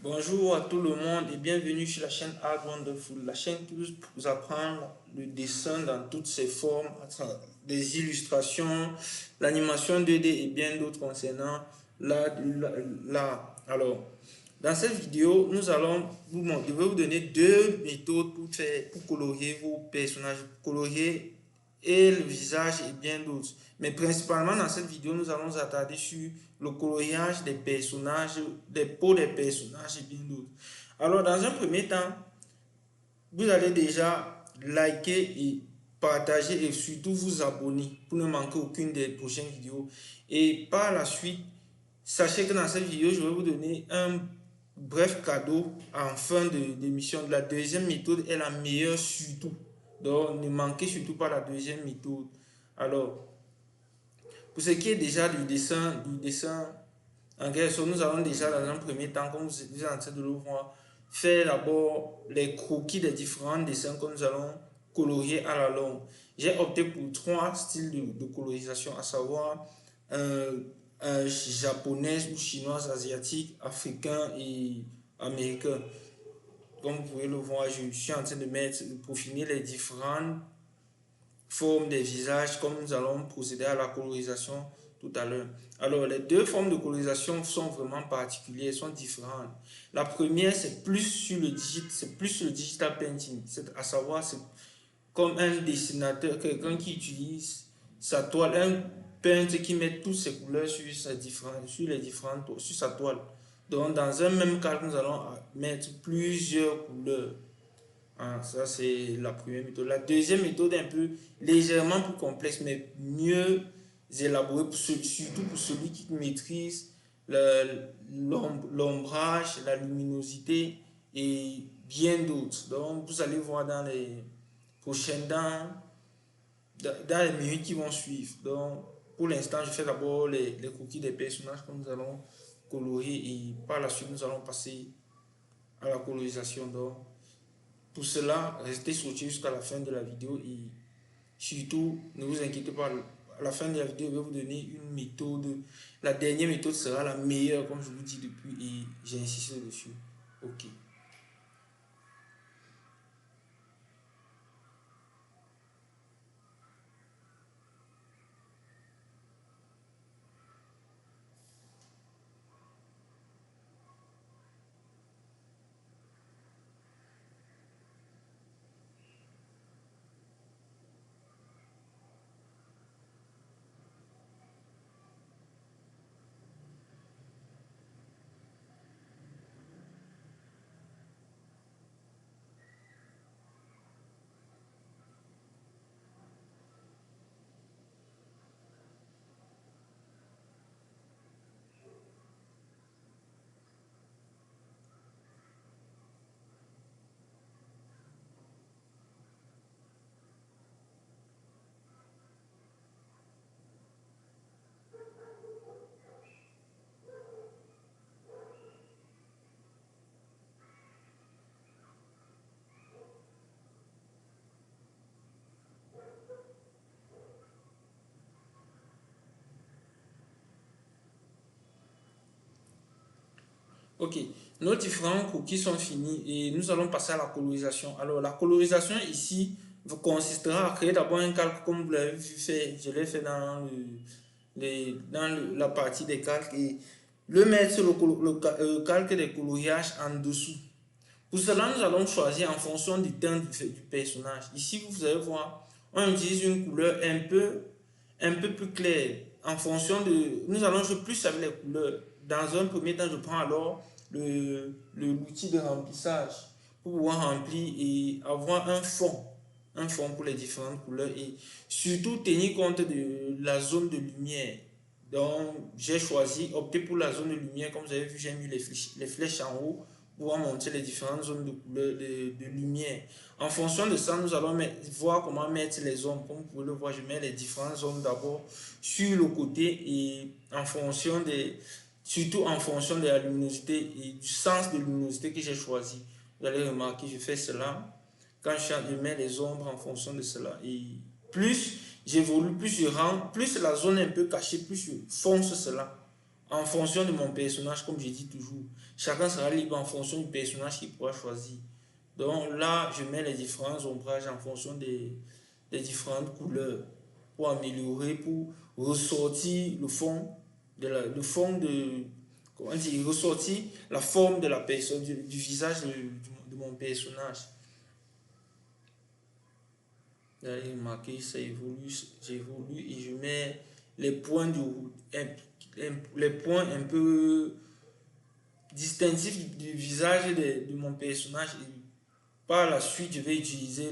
Bonjour à tout le monde et bienvenue sur la chaîne Art Wonderful, la chaîne qui vous apprend le dessin dans toutes ses formes, des illustrations, l'animation 2D et bien d'autres concernant l'art. Alors, dans cette vidéo, je vais vous donner deux méthodes pour colorier vos personnages, colorier et le visage et bien d'autres. Mais principalement dans cette vidéo, nous allons nous attarder sur le coloriage des personnages, des peaux des personnages et bien d'autres. Alors, dans un premier temps, vous allez déjà liker et partager et surtout vous abonner pour ne manquer aucune des prochaines vidéos. Et par la suite, sachez que dans cette vidéo, je vais vous donner un bref cadeau en fin d'émission. La deuxième méthode est la meilleure surtout. Donc, ne manquez surtout pas la deuxième méthode. Alors, pour ce qui est déjà du dessin en quelque sorte, nous allons déjà dans un premier temps, comme vous êtes en train de le voir, faire d'abord les croquis des différents dessins que nous allons colorier à la longue. J'ai opté pour trois styles de colorisation, à savoir japonaise ou chinoise, asiatique, africain et américain. Comme vous pouvez le voir, je suis en train de peaufiner les différentes formes des visages comme nous allons procéder à la colorisation tout à l'heure. Alors, les deux formes de colorisation sont vraiment particulières, sont différentes. La première, c'est plus sur le digital painting, à savoir, c'est comme un dessinateur, quelqu'un qui utilise sa toile, un peintre qui met toutes ses couleurs sur sa toile. Donc, dans un même cadre, nous allons mettre plusieurs couleurs. Ah, ça, c'est la première méthode. La deuxième méthode est un peu légèrement plus complexe, mais mieux élaborée, surtout pour celui qui maîtrise l'ombrage, la luminosité et bien d'autres. Donc, vous allez voir dans les prochaines, dans les minutes qui vont suivre. Donc, pour l'instant, je fais d'abord les croquis des personnages que nous allons colorer et par la suite, nous allons passer à la colorisation. Donc, pour cela, restez scotché jusqu'à la fin de la vidéo et surtout, ne vous inquiétez pas, à la fin de la vidéo, je vais vous donner une méthode. La dernière méthode sera la meilleure, comme je vous dis depuis, et j'ai insisté dessus. Ok. Ok, nos différents croquis sont finis et nous allons passer à la colorisation. Alors, la colorisation ici consistera à créer d'abord un calque comme vous l'avez vu faire. Je l'ai fait la partie des calques et le mettre sur le calque des coloriages en dessous. Pour cela, nous allons choisir en fonction du teint du personnage. Ici, vous allez voir, on utilise une couleur un peu plus claire. En fonction de... Nous allons jouer plus avec les couleurs. Dans un premier temps, je prends alors l'outil de remplissage pour pouvoir remplir et avoir un fond pour les différentes couleurs et surtout tenir compte de la zone de lumière. Donc, j'ai opté pour la zone de lumière. Comme vous avez vu, j'ai mis les flèches en haut pour montrer les différentes zones de couleur, de lumière. En fonction de ça, nous allons voir comment mettre les ombres. Comme vous pouvez le voir, je mets les différentes zones d'abord sur le côté et surtout en fonction de la luminosité et du sens de luminosité que j'ai choisi. Vous allez remarquer, je fais cela. Quand je mets les ombres en fonction de cela. Et plus j'évolue, plus la zone est un peu cachée, plus je fonce cela. en fonction de mon personnage, comme je dis toujours. Chacun sera libre en fonction du personnage qu'il pourra choisir. Donc là, je mets les différents ombrages en fonction des différentes couleurs pour améliorer, pour ressortir le fond le fond de, comment dire, ressortir la forme de la personne, du visage de mon personnage. Là, il est marqué, ça évolue, j'évolue et je mets les points, les points un peu distinctifs du visage de mon personnage. Et par la suite, je vais utiliser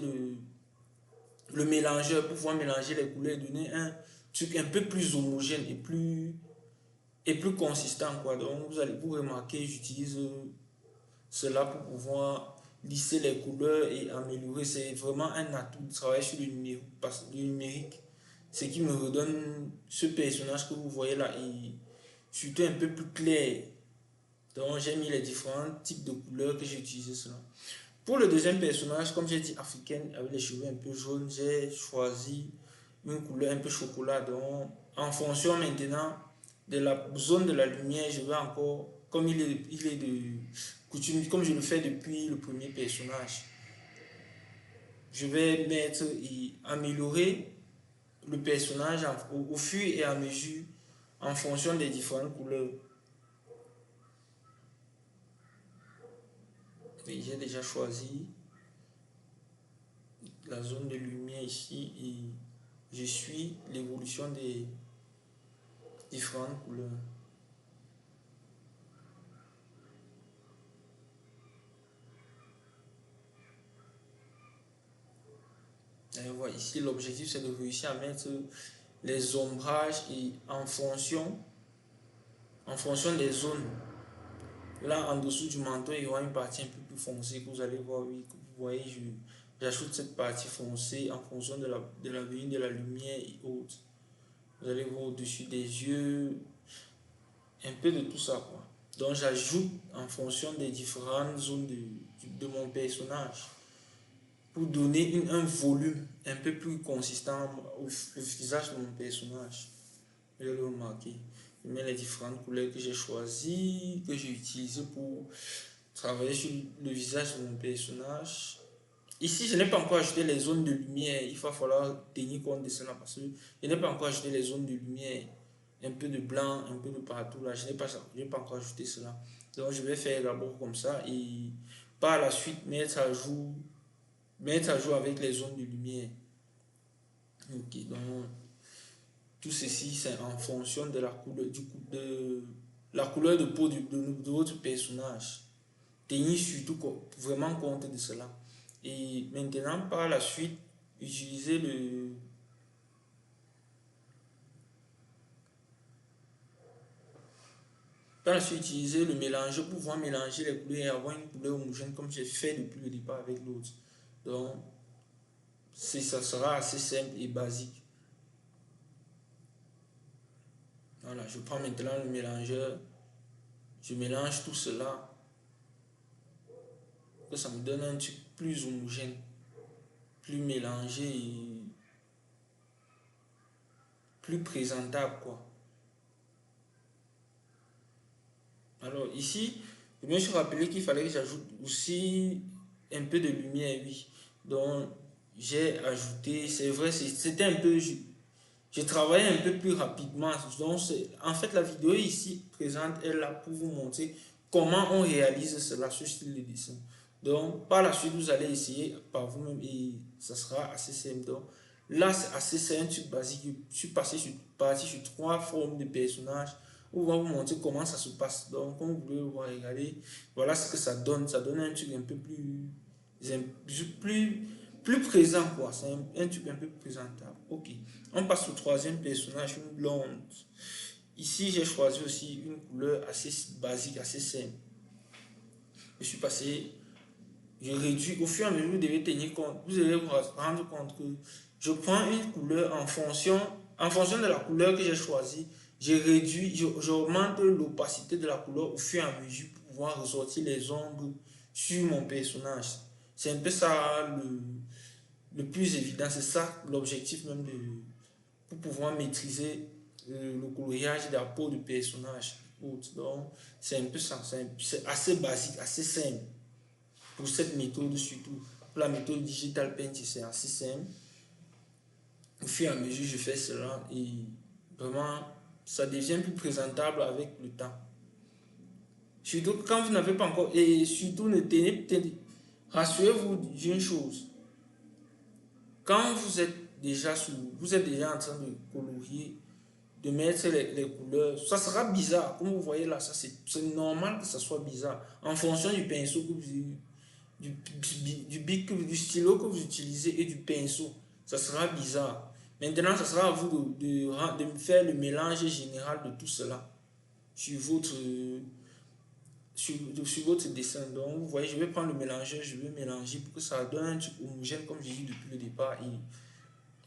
le mélangeur pour pouvoir mélanger les couleurs et donner un truc un peu plus homogène et plus consistant, quoi. Donc vous allez vous remarquer, j'utilise cela pour pouvoir lisser les couleurs et améliorer. C'est vraiment un atout de travailler sur le numérique, parce que le numérique, ce qui me redonne ce personnage que vous voyez là et surtout un peu plus clair. Donc j'ai mis les différents types de couleurs que j'ai utilisé cela. Pour le deuxième personnage, comme j'ai dit africaine avec les cheveux un peu jaunes, j'ai choisi une couleur un peu chocolat. Donc en fonction maintenant de la zone de la lumière, je vais encore, comme il est de coutume, comme je le fais depuis le premier personnage, je vais mettre et améliorer le personnage au fur et à mesure en fonction des différentes couleurs. Et j'ai déjà choisi la zone de lumière ici et je suis l'évolution des différentes couleurs. Et voilà, ici l'objectif c'est de réussir à mettre les ombrages et en fonction des zones. Là en dessous du manteau il y aura une partie un peu plus foncée que vous allez voir, oui, que vous voyez, j'ajoute cette partie foncée en fonction de la venue de la lumière et autres. Vous allez voir au-dessus des yeux, un peu de tout ça, quoi. Donc j'ajoute en fonction des différentes zones de mon personnage pour donner un volume un peu plus consistant au visage de mon personnage. Je vais le remarquer. Je mets les différentes couleurs que j'ai choisies, que j'ai utilisées pour travailler sur le visage de mon personnage. Ici, je n'ai pas encore ajouté les zones de lumière. Il va falloir tenir compte de cela parce que je n'ai pas encore ajouté les zones de lumière. Un peu de blanc, un peu de partout. Là, je n'ai pas encore ajouté cela. Donc, je vais faire d'abord comme ça et par la suite mettre à jour avec les zones de lumière. Ok, donc tout ceci, c'est en fonction de la couleur, de la couleur de peau de votre personnage. Tenir surtout vraiment compte de cela. Et maintenant, par la suite, utiliser utiliser le mélangeur pour pouvoir mélanger les couleurs et avoir une couleur homogène comme j'ai fait depuis le départ avec l'autre. Donc, ça sera assez simple et basique. Voilà, je prends maintenant le mélangeur, je mélange tout cela, que ça me donne un truc plus homogène, plus mélangé et plus présentable, quoi. Alors ici, je me suis rappelé qu'il fallait que j'ajoute aussi un peu de lumière, oui. Donc j'ai ajouté, c'est vrai, c'était un peu, j'ai travaillé un peu plus rapidement. Donc en fait la vidéo ici présente est là pour vous montrer comment on réalise cela, ce style de dessin. Donc par la suite vous allez essayer par vous-même et ça sera assez simple. Donc là c'est assez simple, un truc basique. Je suis parti sur trois formes de personnages. On va vous montrer comment ça se passe. Donc, comme vous pouvez le voir, regardez, voilà ce que ça donne. Ça donne un truc un peu plus présent, quoi. C'est un truc un peu plus présentable. Ok. On passe au troisième personnage, une blonde. Ici, j'ai choisi aussi une couleur assez basique, assez simple. Je suis passé, je réduis. Au fur et à mesure, vous devez tenir compte. Vous allez vous rendre compte que je prends une couleur en fonction de la couleur que j'ai choisie. J'ai réduit, j'augmente l'opacité de la couleur au fur et à mesure pour pouvoir ressortir les ombres sur mon personnage. C'est un peu ça le plus évident, c'est ça l'objectif même pour pouvoir maîtriser le coloriage de la peau du personnage. autres. Donc, c'est un peu ça. C'est assez basique, assez simple. Pour cette méthode, surtout. Pour la méthode Digital Paint, c'est assez simple. Au fur et à mesure, je fais cela et vraiment, ça devient plus présentable avec le temps. Surtout quand vous n'avez pas encore... Et surtout, rassurez-vous d'une chose. Quand vous êtes déjà en train de colorier, de mettre les couleurs, ça sera bizarre. Comme vous voyez là, c'est normal que ça soit bizarre. En fonction du pinceau que vous, du stylo que vous utilisez et du pinceau, ça sera bizarre. Maintenant, ça sera à vous de faire le mélange général de tout cela sur votre dessin. Donc, vous voyez, je vais prendre le mélangeur, je vais mélanger pour que ça donne un truc homogène, comme j'ai dit depuis le départ. Et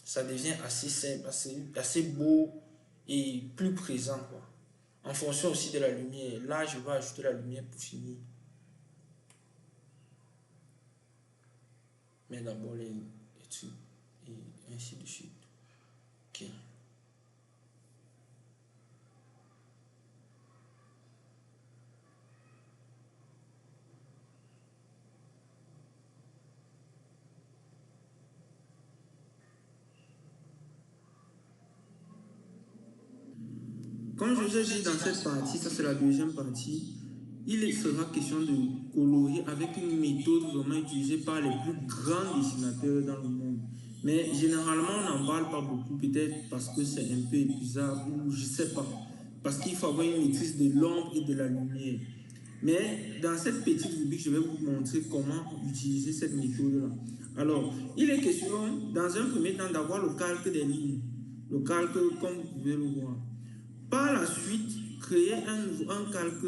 ça devient assez simple, assez beau et plus présent, quoi. En fonction aussi de la lumière. Là, je vais ajouter la lumière pour finir. Mais d'abord les trucs et ainsi de suite. Ok. Comme je vous ai dit dans cette partie, ça c'est la deuxième partie, il sera question de colorier avec une méthode vraiment utilisée par les plus grands dessinateurs dans le monde. Mais généralement, on n'en parle pas beaucoup, peut-être parce que c'est un peu épuisable ou je ne sais pas. Parce qu'il faut avoir une maîtrise de l'ombre et de la lumière. Mais dans cette petite rubrique, je vais vous montrer comment utiliser cette méthode-là. Alors, il est question, dans un premier temps, d'avoir le calque des lignes. Le calque, comme vous pouvez le voir. Par la suite, créer un calque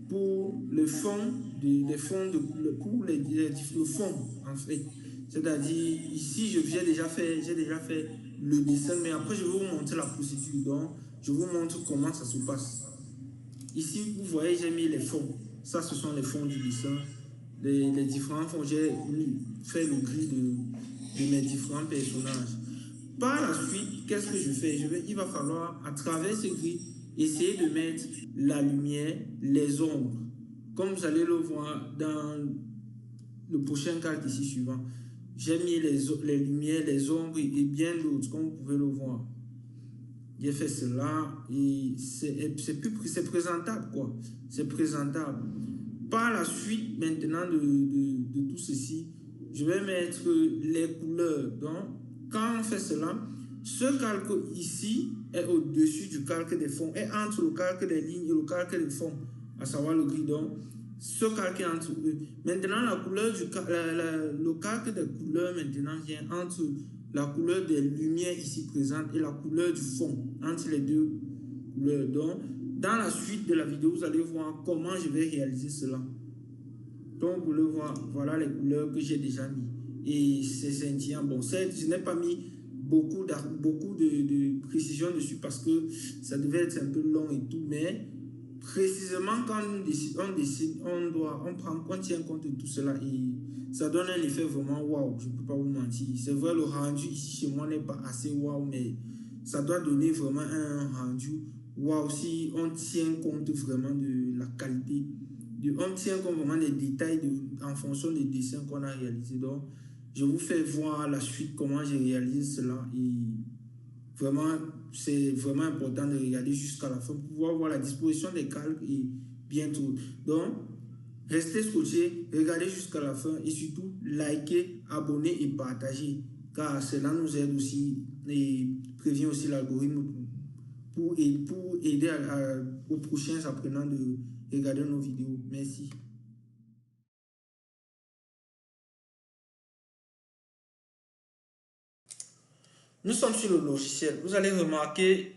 pour le fond, pour le fond, en fait. C'est-à-dire, ici, j'ai déjà fait le dessin, mais après, je vais vous montrer la procédure. Donc, je vous montre comment ça se passe. Ici, vous voyez, j'ai mis les fonds. Ça, ce sont les fonds du dessin. Les différents fonds, j'ai fait le gris de mes différents personnages. Par la suite, qu'est-ce que je fais? Il va falloir, à travers ce gris, essayer de mettre la lumière, les ombres. Comme vous allez le voir dans le prochain calque ici suivant. J'ai mis les lumières, les ombres et bien d'autres, comme vous pouvez le voir. J'ai fait cela et c'est présentable, quoi. C'est présentable. Par la suite, maintenant, de tout ceci, je vais mettre les couleurs. Donc, quand on fait cela, ce calque ici est au-dessus du calque des fonds, est entre le calque des lignes et le calque des fonds, à savoir le gris. Donc, ce calque est entre eux. Maintenant, la couleur le calque des couleurs maintenant vient entre la couleur des lumières ici présentes et la couleur du fond, entre les deux couleurs. Donc, dans la suite de la vidéo, vous allez voir comment je vais réaliser cela. Donc, vous le voyez, voilà les couleurs que j'ai déjà mis. Et c'est scintillant. Bon, je n'ai pas mis beaucoup de précision dessus parce que ça devait être un peu long et tout. Mais précisément, quand on dessine, on tient compte de tout cela et ça donne un effet vraiment waouh. Je ne peux pas vous mentir. C'est vrai, le rendu ici chez moi n'est pas assez waouh, mais ça doit donner vraiment un rendu waouh si on tient compte vraiment de la qualité. On tient compte vraiment des détails en fonction des dessins qu'on a réalisés. Donc, je vous fais voir la suite, comment j'ai réalisé cela. Et vraiment, c'est vraiment important de regarder jusqu'à la fin pour pouvoir voir la disposition des calques et bien tout. Donc, restez scotchés, regardez jusqu'à la fin et surtout, likez, abonnez et partagez. Car cela nous aide aussi et prévient aussi l'algorithme pour aider aux prochains apprenants de regarder nos vidéos. Merci. Nous sommes sur le logiciel. Vous allez remarquer,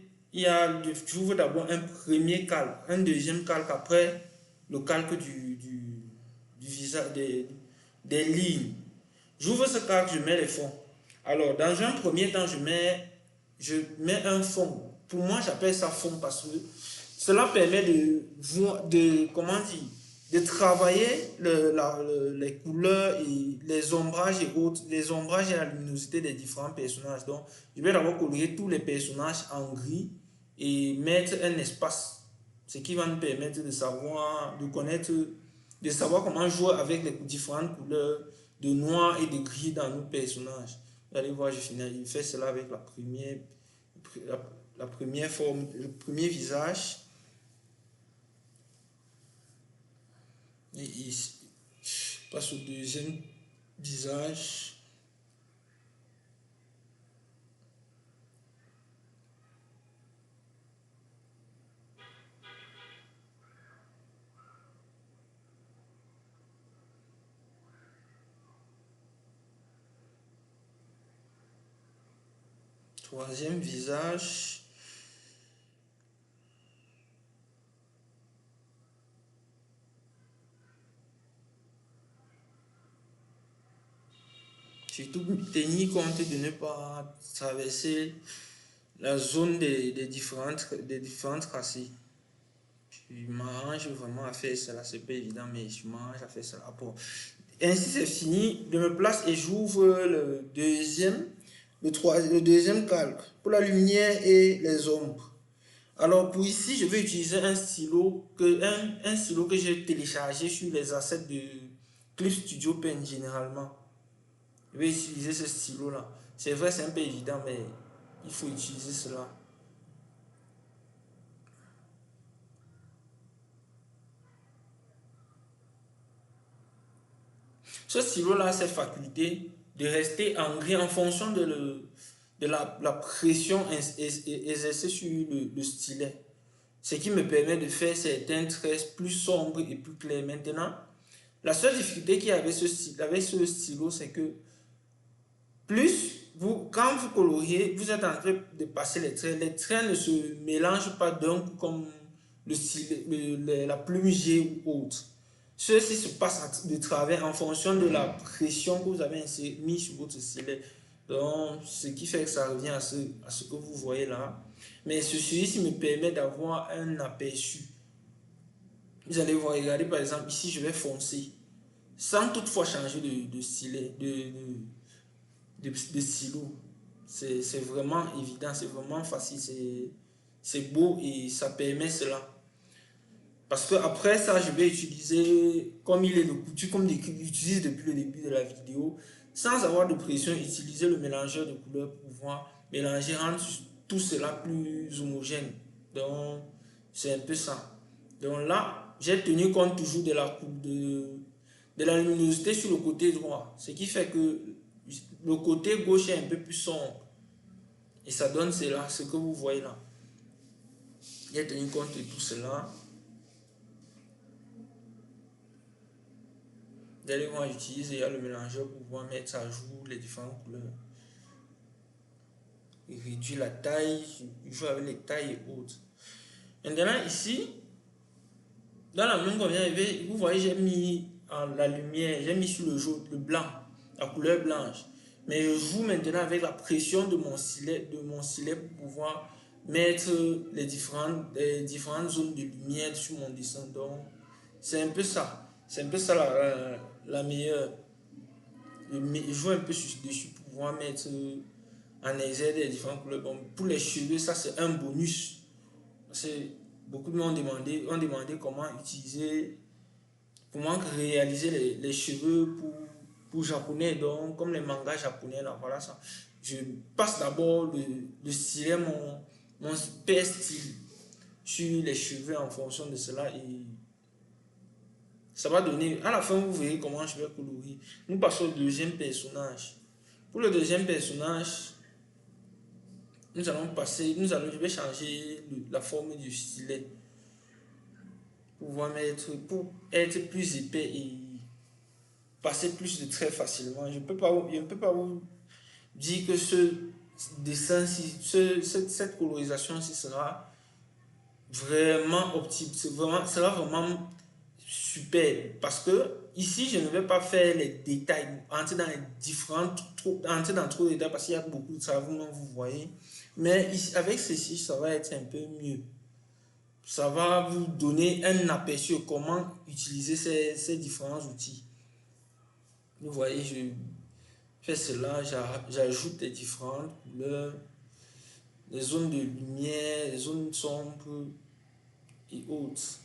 j'ouvre d'abord un premier calque, un deuxième calque après le calque du visage, des lignes. J'ouvre ce calque, je mets les fonds. Alors, dans un premier temps, je mets un fond. Pour moi, j'appelle ça fond parce que cela permet comment dire, de travailler les couleurs et les ombrages et autres, les ombrages et la luminosité des différents personnages. Donc, je vais d'abord colorier tous les personnages en gris et mettre un espace Ce qui va nous permettre de savoir, de connaître, de savoir comment jouer avec les différentes couleurs de noir et de gris dans nos personnages. Vous allez voir, je finis, je fais cela avec la première forme, le premier visage. Et ici, je passe au deuxième visage. Troisième visage. Surtout tenir compte de ne pas traverser la zone des différentes racines. Je m'arrange vraiment à faire cela, c'est pas évident, mais je m'arrange à faire cela. Bon. Ainsi c'est fini, je me place et j'ouvre le deuxième calque pour la lumière et les ombres. Alors pour ici, je vais utiliser un stylo que j'ai téléchargé sur les assets de Clip Studio Pen généralement. Je vais utiliser ce stylo là. C'est vrai, c'est un peu évident, mais il faut utiliser cela. Ce stylo-là a cette faculté de rester en gris en fonction de la pression exercée sur le stylet. Ce qui me permet de faire certains traits plus sombres et plus clairs. Maintenant, la seule difficulté qu'il y a avec ce stylo, c'est que quand vous coloriez, vous êtes en train de passer les traits. Les traits ne se mélangent pas d'un coup comme la plume G ou autre. Ceci se passe de travers en fonction de la pression que vous avez mis sur votre stylet. Donc, ce qui fait que ça revient à ce que vous voyez là. Mais ceci me permet d'avoir un aperçu. Vous allez voir, regardez par exemple, ici je vais foncer. Sans toutefois changer de stylet, de stylo. C'est vraiment évident, c'est vraiment facile, c'est beau et ça permet cela. Parce que après ça, je vais utiliser, comme il est de coutume, comme j'utilise depuis le début de la vidéo, sans avoir de pression, utiliser le mélangeur de couleurs pour pouvoir mélanger, rendre tout cela plus homogène. Donc, c'est un peu ça. Donc là, j'ai tenu compte toujours de la luminosité sur le côté droit. Ce qui fait que le côté gauche est un peu plus sombre. Et ça donne cela, ce que vous voyez là. J'ai tenu compte de tout cela. D'ailleurs, moi j'utilise le mélangeur pour pouvoir mettre à jour les différentes couleurs. Il réduit la taille, je joue avec les tailles et autres. Maintenant ici, dans la même qu'on vient arriver, vous voyez, j'ai mis la lumière, j'ai mis sur le jaune, le blanc, la couleur blanche. Mais je joue maintenant avec la pression de mon stylet pour pouvoir mettre les différentes zones de lumière sur mon dessin. Donc, c'est un peu ça. C'est un peu ça la meilleure. Je joue un peu dessus pour pouvoir mettre en exergue les différentes couleurs. Bon, pour les cheveux, ça c'est un bonus. Beaucoup de monde ont demandé comment utiliser, comment réaliser les cheveux pour japonais, donc comme les mangas japonais là, voilà ça. Je passe d'abord le stylet, mon père style sur les cheveux en fonction de cela et ça va donner, à la fin vous verrez comment je vais colorer. Nous passons au deuxième personnage. Pour le deuxième personnage, je vais changer la forme du stylet pour être plus épais et passer plus de traits facilement. Je ne peux pas vous dire que ce dessin, cette colorisation-ci sera vraiment optique. Sera vraiment super. Parce que ici, je ne vais pas faire les détails, entrer dans trop de détails parce qu'il y a beaucoup de travaux, vous voyez. Mais ici, avec ceci, ça va être un peu mieux. Ça va vous donner un aperçu de comment utiliser ces différents outils. Vous voyez, je fais cela, j'ajoute les différentes couleurs, les zones de lumière, les zones sombres. et autres.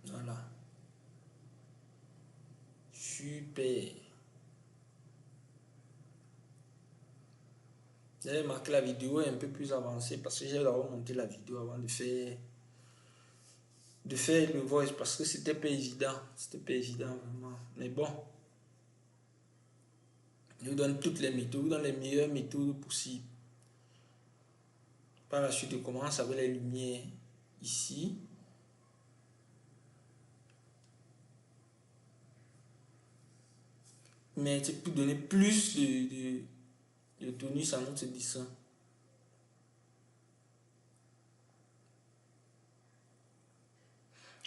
Voilà. Super. Vous avez remarqué la vidéo est un peu plus avancée parce que j'ai d'abord monté la vidéo avant de faire le voice parce que c'était pas évident. C'était pas évident vraiment. Mais bon, je vous donne toutes les méthodes, je vous donne les meilleures méthodes possibles. Par la suite, je commence avec les lumières ici. Mais c'est pour donner plus de tonus à notre dessin.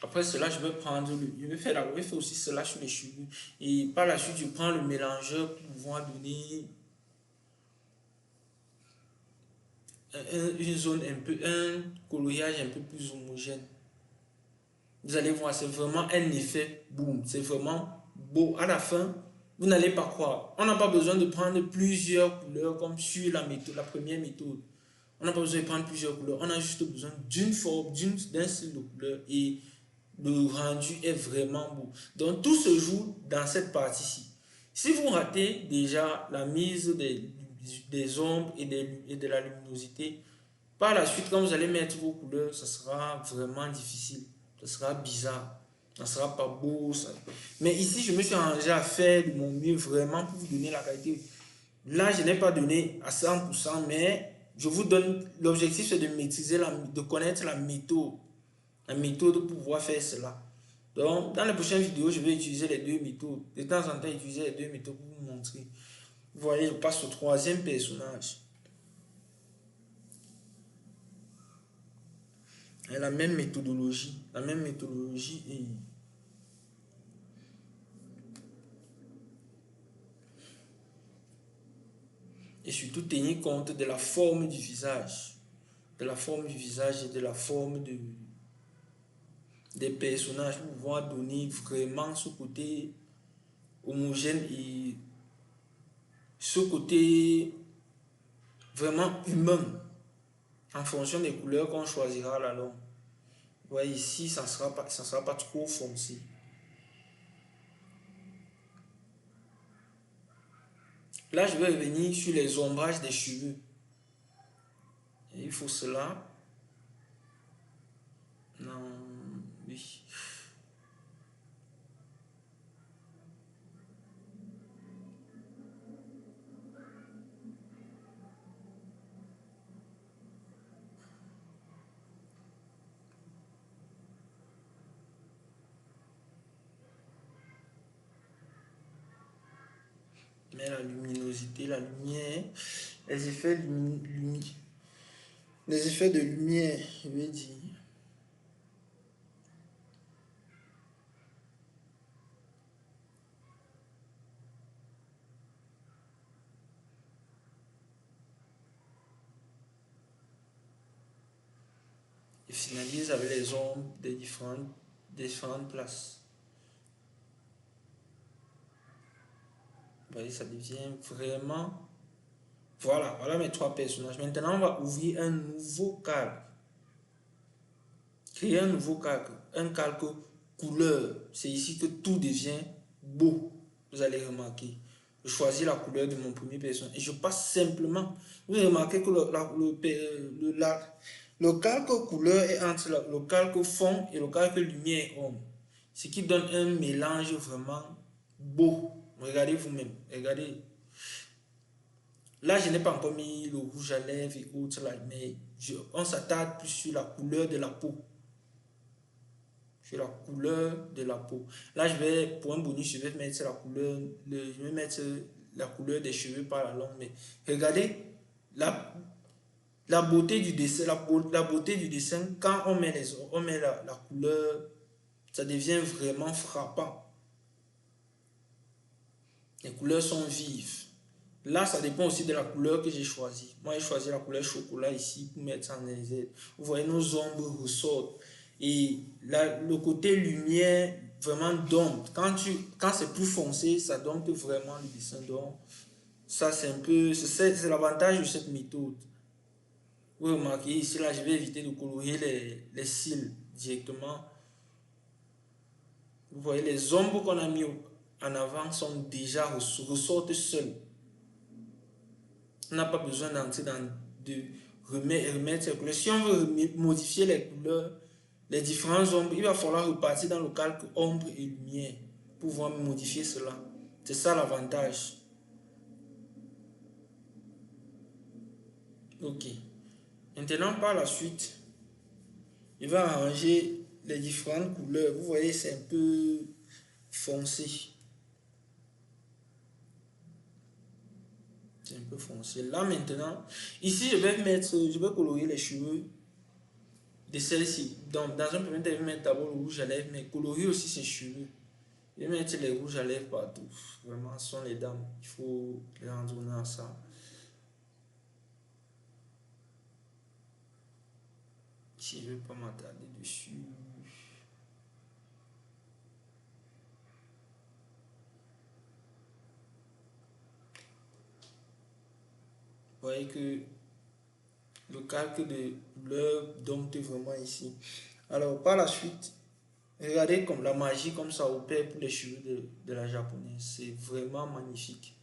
Après cela, je vais prendre je vais faire aussi cela sur les cheveux. Et par la suite, je prends le mélangeur pour pouvoir donner une zone un peu, un coloriage un peu plus homogène. Vous allez voir, c'est vraiment un effet boum. C'est vraiment beau. À la fin, vous n'allez pas croire. On n'a pas besoin de prendre plusieurs couleurs comme sur la méthode, la première méthode. On n'a pas besoin de prendre plusieurs couleurs. On a juste besoin d'une forme, d'un style de couleur et le rendu est vraiment beau. Donc tout se joue dans cette partie-ci. Si vous ratez déjà la mise des ombres et de la luminosité, par la suite, quand vous allez mettre vos couleurs, ça sera vraiment difficile. Ça sera bizarre. Ça ne sera pas beau. Ça. Mais ici, je me suis arrangé à faire de mon mieux vraiment pour vous donner la qualité. Là, je n'ai pas donné à 100%, mais je vous donne, l'objectif c'est de maîtriser, de connaître la méthode pour pouvoir faire cela. Donc, dans les prochaines vidéos, je vais utiliser les deux méthodes. De temps en temps, utiliser les deux méthodes pour vous montrer. Vous voyez, je passe au troisième personnage. Et la même méthodologie. La même méthodologie et surtout tenir compte de la forme du visage. De la forme du visage et de la forme des personnages pour pouvoir donner vraiment ce côté homogène et ce côté vraiment humain en fonction des couleurs qu'on choisira la longue. Vous voyez ici, ça ne sera pas trop foncé. Là, je vais revenir sur les ombrages des cheveux. Et il faut cela. Non, oui. Mais la luminosité, la lumière, les effets, les effets de lumière, je vais dire. Et finalise avec les ombres des différentes places. Vous voyez, ça devient vraiment... Voilà, voilà mes trois personnages. Maintenant, on va ouvrir un nouveau calque. Créer un nouveau calque. Un calque couleur. C'est ici que tout devient beau. Vous allez remarquer. Je choisis la couleur de mon premier personnage. Et je passe simplement. Vous remarquez que le calque couleur est entre le calque fond et le calque lumière ombre. Ce qui donne un mélange vraiment beau. Regardez vous-même. Regardez. Là, je n'ai pas encore mis le rouge à lèvres et autres, là, mais on s'attarde plus sur la couleur de la peau. Sur la couleur de la peau. Là, pour un bonus, je vais mettre la couleur des cheveux par la longue. Mais regardez la beauté du dessin, la beauté du dessin, quand on met la couleur, ça devient vraiment frappant. Les couleurs sont vives. Là, ça dépend aussi de la couleur que j'ai choisie. Moi, j'ai choisi la couleur chocolat ici pour mettre ça en airs. Vous voyez, nos ombres ressortent. Et là, le côté lumière vraiment dompte. Quand c'est plus foncé, ça dompte vraiment le dessin. Donc, Ça, c'est un peu, c'est l'avantage de cette méthode. Vous remarquez ici, là, je vais éviter de colorier les cils directement. Vous voyez, les ombres qu'on a mis en avant sont déjà ressortent seules. On n'a pas besoin d'entrer de remettre ces couleurs. Si on veut modifier les couleurs, les différentes ombres, il va falloir repartir dans le calque ombre et lumière pour pouvoir modifier cela. C'est ça l'avantage. Ok. Maintenant, par la suite, il va arranger les différentes couleurs. Vous voyez, c'est un peu foncé. C'est un peu foncé. Là, maintenant, ici, je vais colorier les cheveux de celle-ci. Donc, dans un premier temps, je vais mettre d'abord le rouge à lèvres, mais colorier aussi ses cheveux. Je vais mettre les rouges à lèvres partout. Vraiment, ce sont les dames. Il faut les rendre honneur à ça. Ici, je ne vais pas m'attarder dessus. Vous voyez que le calque de couleur dompte vraiment ici. Alors, par la suite, regardez comme la magie comme ça opère pour les cheveux de la japonaise. C'est vraiment magnifique.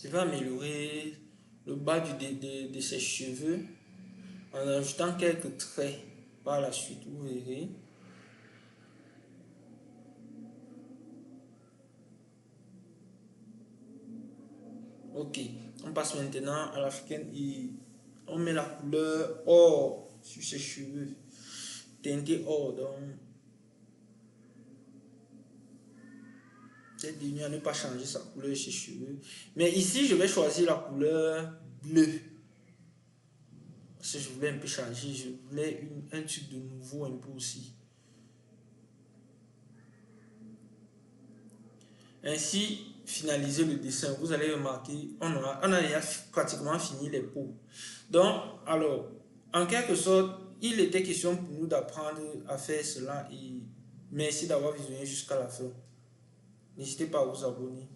Je vais améliorer le bas de ses cheveux en ajoutant quelques traits par la suite, vous verrez. Ok, on passe maintenant à l'africaine et on met la couleur or sur ses cheveux, teinté or. Donc, j'ai dit à ne pas changer sa couleur de ses cheveux. Mais ici, je vais choisir la couleur bleue. Parce que je voulais un peu changer, je voulais un truc de nouveau un peu aussi. Ainsi, finaliser le dessin, vous allez remarquer, on a déjà pratiquement fini les peaux. Donc, alors, en quelque sorte, il était question pour nous d'apprendre à faire cela et merci d'avoir visionné jusqu'à la fin. N'hésitez pas à vous abonner.